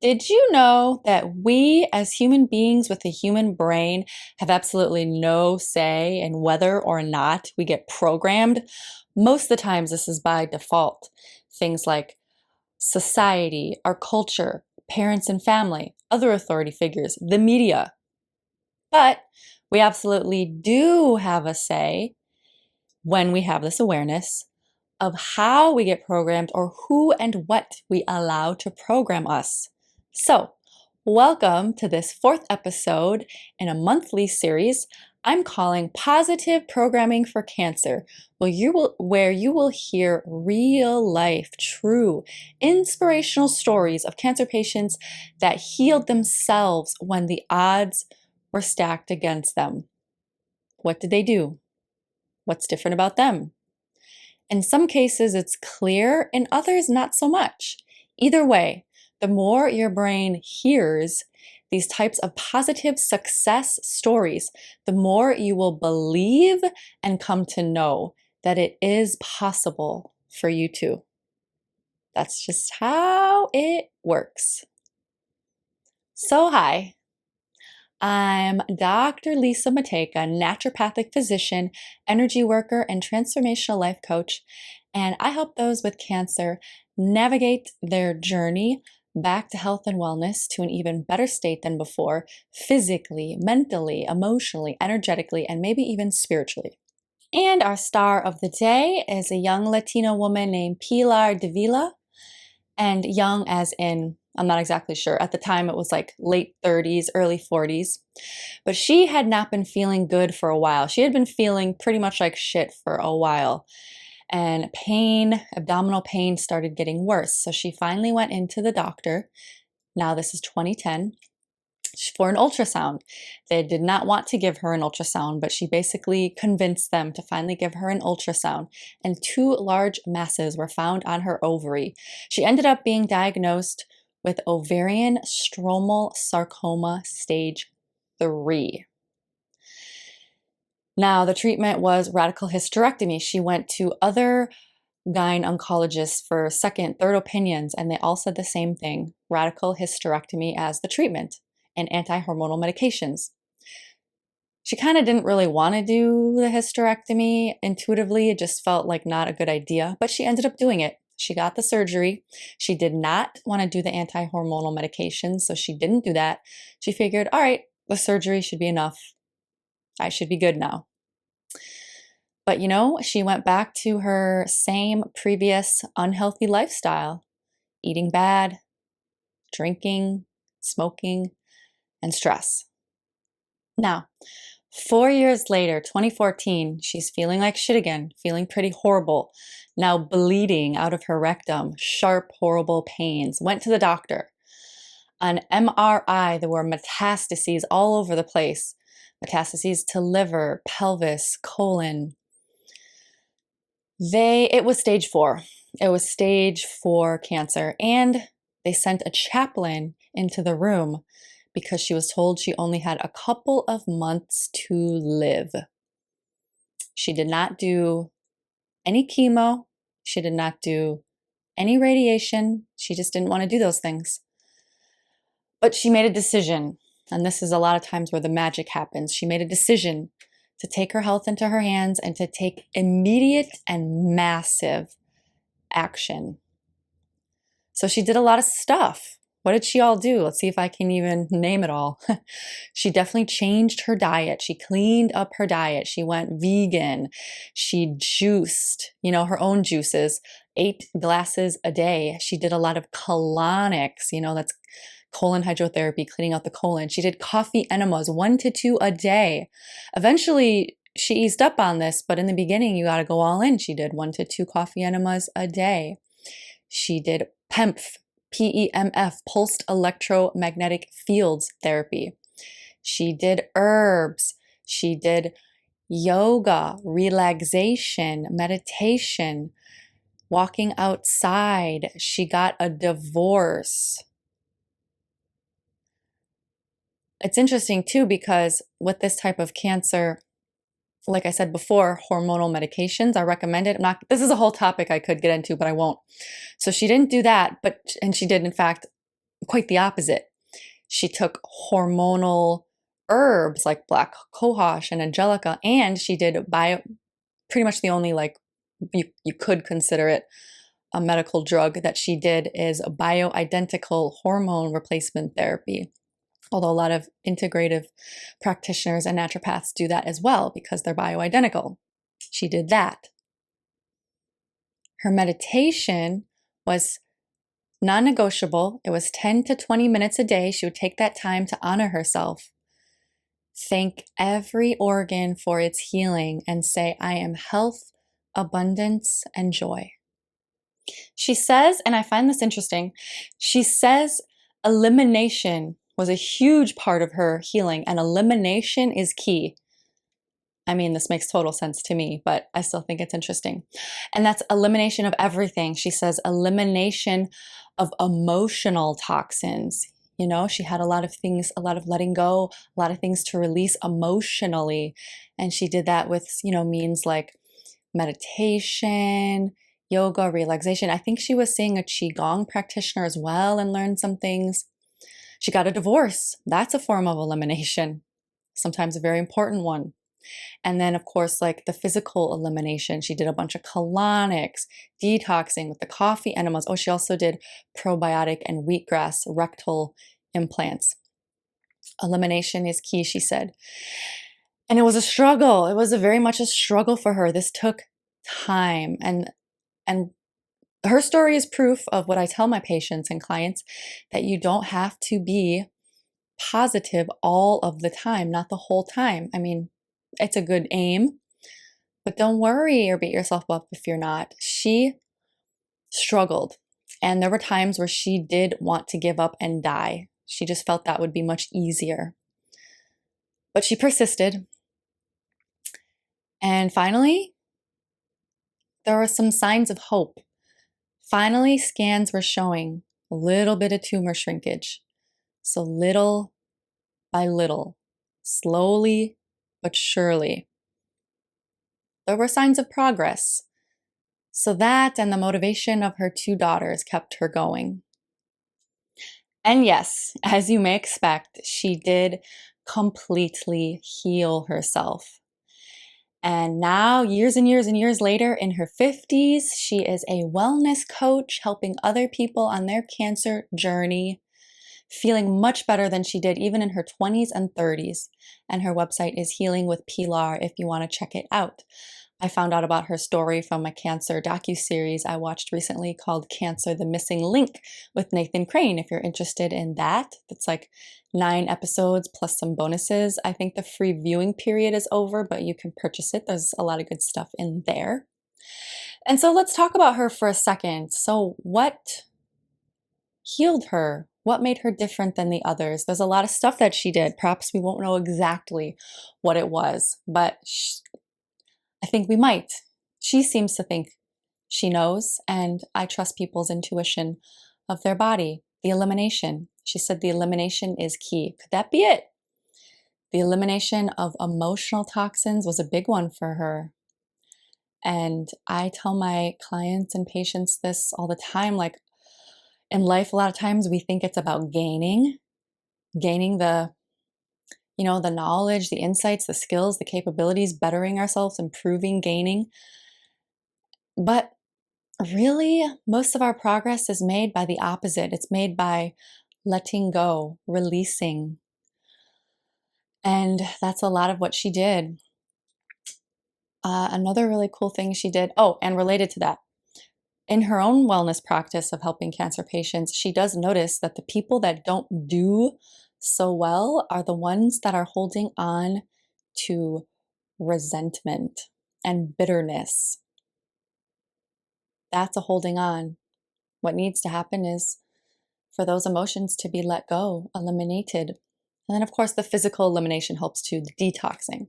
Did you know that we, as human beings with a human brain, have absolutely no say in whether or not we get programmed? Most of the times, this is by default. Things like society, our culture, parents and family, other authority figures, the media. But we absolutely do have a say when we have this awareness of how we get programmed or who and what we allow to program us. So, welcome to this fourth episode in a monthly series I'm calling Positive Programming for Cancer, where you will hear real life, true, inspirational stories of cancer patients that healed themselves when the odds were stacked against them. What did they do? What's different about them? In some cases, it's clear, in others, not so much. Either way, the more your brain hears these types of positive success stories, the more you will believe and come to know that it is possible for you too. That's just how it works. So, hi. I'm Dr. Lisa Matejka, Naturopathic Physician, energy worker, and transformational life coach, and I help those with cancer navigate their journey back to health and wellness to an even better state than before, physically, mentally, emotionally, energetically, and maybe even spiritually. And our star of the day is a young Latina woman named Pilar Davila, and young as in, I'm not exactly sure. At the time, it was like late 30s, early 40s. But she had not been feeling good for a while. She had been feeling pretty much like shit for a while. And pain, abdominal pain started getting worse. So she finally went into the doctor. Now this is 2010 for an ultrasound. They did not want to give her an ultrasound, but she basically convinced them to finally give her an ultrasound, and two large masses were found on her ovary. She ended up being diagnosed with ovarian stromal sarcoma stage 3. Now, the treatment was radical hysterectomy. She went to other gyne oncologists for second, third opinions, and they all said the same thing: radical hysterectomy as the treatment and anti-hormonal medications. She kind of didn't really want to do the hysterectomy intuitively. It just felt like not a good idea, but she ended up doing it. She got the surgery. She did not want to do the anti-hormonal medications, so she didn't do that. She figured, all right, the surgery should be enough. I should be good now. But she went back to her same previous unhealthy lifestyle: eating bad, drinking, smoking, and stress. Now, 4 years later, 2014, she's feeling like shit again, feeling pretty horrible. Now bleeding out of her rectum, sharp, horrible pains. Went to the doctor. On MRI, there were metastases all over the place. Metastases to liver, pelvis, colon. It was stage 4. It was stage 4 cancer. And they sent a chaplain into the room because she was told she only had a couple of months to live. She did not do any chemo. She did not do any radiation. She just didn't want to do those things. But she made a decision, and this is a lot of times where the magic happens. She made a decision to take her health into her hands and to take immediate and massive action. So she did a lot of stuff. What did she all do? Let's see if I can even name it all. She definitely changed her diet. She cleaned up her diet. She went vegan. She juiced, her own juices, 8 glasses a day. She did a lot of colonics, that's colon hydrotherapy, cleaning out the colon. She did coffee enemas, 1 to 2 a day. Eventually, she eased up on this, but in the beginning, you got to go all in. She did 1 to 2 coffee enemas a day. She did PEMF, pulsed electromagnetic fields therapy. She did herbs. She did yoga, relaxation, meditation, walking outside. She got a divorce. It's interesting too, because with this type of cancer, like I said before, hormonal medications are recommended. This is a whole topic I could get into, but I won't. So she didn't do that, and she did, in fact, quite the opposite. She took hormonal herbs like black cohosh and angelica, and she did pretty much the only, like, you could consider it a medical drug that she did is a bioidentical hormone replacement therapy. Although a lot of integrative practitioners and naturopaths do that as well because they're bioidentical. She did that. Her meditation was non-negotiable. It was 10 to 20 minutes a day. She would take that time to honor herself, thank every organ for its healing, and say, I am health, abundance, and joy. She says, and I find this interesting, she says elimination was a huge part of her healing, and elimination is key. I mean, this makes total sense to me, but I still think it's interesting. And that's elimination of everything. She says elimination of emotional toxins. You know, she had a lot of things, a lot of letting go, a lot of things to release emotionally. And she did that with, means like meditation, yoga, relaxation. I think she was seeing a Qigong practitioner as well and learned some things. She got a divorce. That's a form of elimination, sometimes a very important one. And then, of course, like the physical elimination, she did a bunch of colonics, detoxing with the coffee enemas. Oh, she also did probiotic and wheatgrass rectal implants. Elimination is key, she said. And it was a struggle. It was very much a struggle for her. This took time. And her story is proof of what I tell my patients and clients, that you don't have to be positive all of the time, not the whole time. I mean, it's a good aim, but don't worry or beat yourself up if you're not. She struggled, and there were times where she did want to give up and die. She just felt that would be much easier. But she persisted. And finally, there were some signs of hope. Finally, scans were showing a little bit of tumor shrinkage. So little by little, slowly but surely, there were signs of progress. So that and the motivation of her 2 daughters kept her going. And yes, as you may expect, she did completely heal herself. And now, years and years and years later, in her 50s, she is a wellness coach helping other people on their cancer journey, feeling much better than she did even in her 20s and 30s. And her website is Healing with Pilar if you want to check it out. I found out about her story from a cancer docuseries I watched recently called Cancer: The Missing Link with Nathan Crane. If you're interested in that, it's like 9 episodes plus some bonuses. I think the free viewing period is over, but you can purchase it. There's a lot of good stuff in there. And so let's talk about her for a second. So what healed her? What made her different than the others? There's a lot of stuff that she did. Perhaps we won't know exactly what it was, but I think we might. She seems to think she knows, and I trust people's intuition of their body. The elimination. She said the elimination is key. Could that be it? The elimination of emotional toxins was a big one for her. And I tell my clients and patients this all the time. Like, in life, a lot of times we think it's about gaining the the knowledge, the insights, the skills, the capabilities, bettering ourselves, improving, gaining. But really, most of our progress is made by the opposite. It's made by letting go, releasing. And that's a lot of what she did. Another really cool thing she did, and related to that, in her own wellness practice of helping cancer patients, she does notice that the people that don't do so well are the ones that are holding on to resentment and bitterness. That's a holding on. What needs to happen is for those emotions to be let go, eliminated. And then, of course, the physical elimination helps too, the detoxing.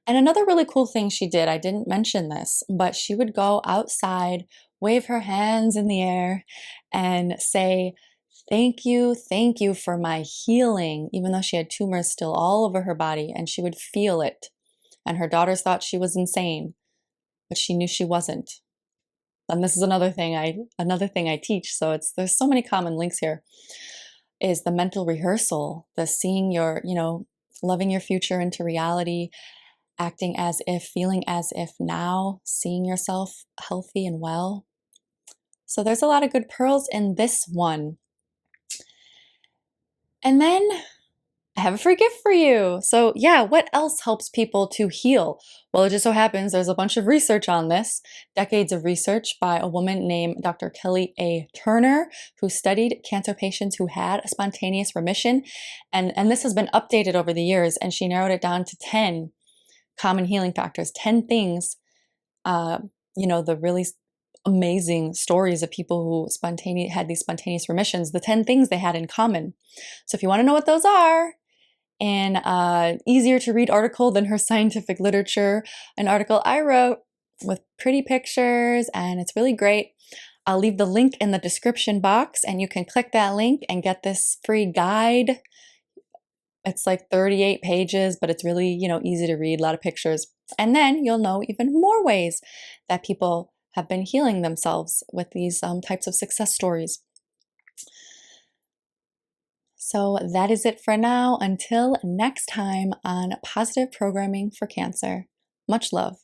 And another really cool thing she did, I didn't mention this, but she would go outside, wave her hands in the air, and say, thank you for my healing, even though she had tumors still all over her body, and she would feel it. And her daughters thought she was insane, but she knew she wasn't. and this is another thing I teach, so there's so many common links here, is the mental rehearsal, the seeing your, loving your future into reality, acting as if, feeling as if now, seeing yourself healthy and well. So there's a lot of good pearls in this one. And then I have a free gift for you. So, yeah, what else helps people to heal? Well, it just so happens there's a bunch of research on this, decades of research by a woman named Dr. Kelly A. Turner, who studied cancer patients who had a spontaneous remission. And this has been updated over the years, and she narrowed it down to 10 common healing factors, 10 things, the really amazing stories of people who had these spontaneous remissions, the 10 things they had in common. So if you want to know what those are, in easier to read article than her scientific literature, an article I wrote with pretty pictures, and it's really great. I'll leave the link in the description box, and you can click that link and get this free guide. It's like 38 pages, but it's really, easy to read, a lot of pictures. And then you'll know even more ways that people have been healing themselves with these types of success stories. So that is it for now. Until next time on Positive Programming for Cancer. Much love.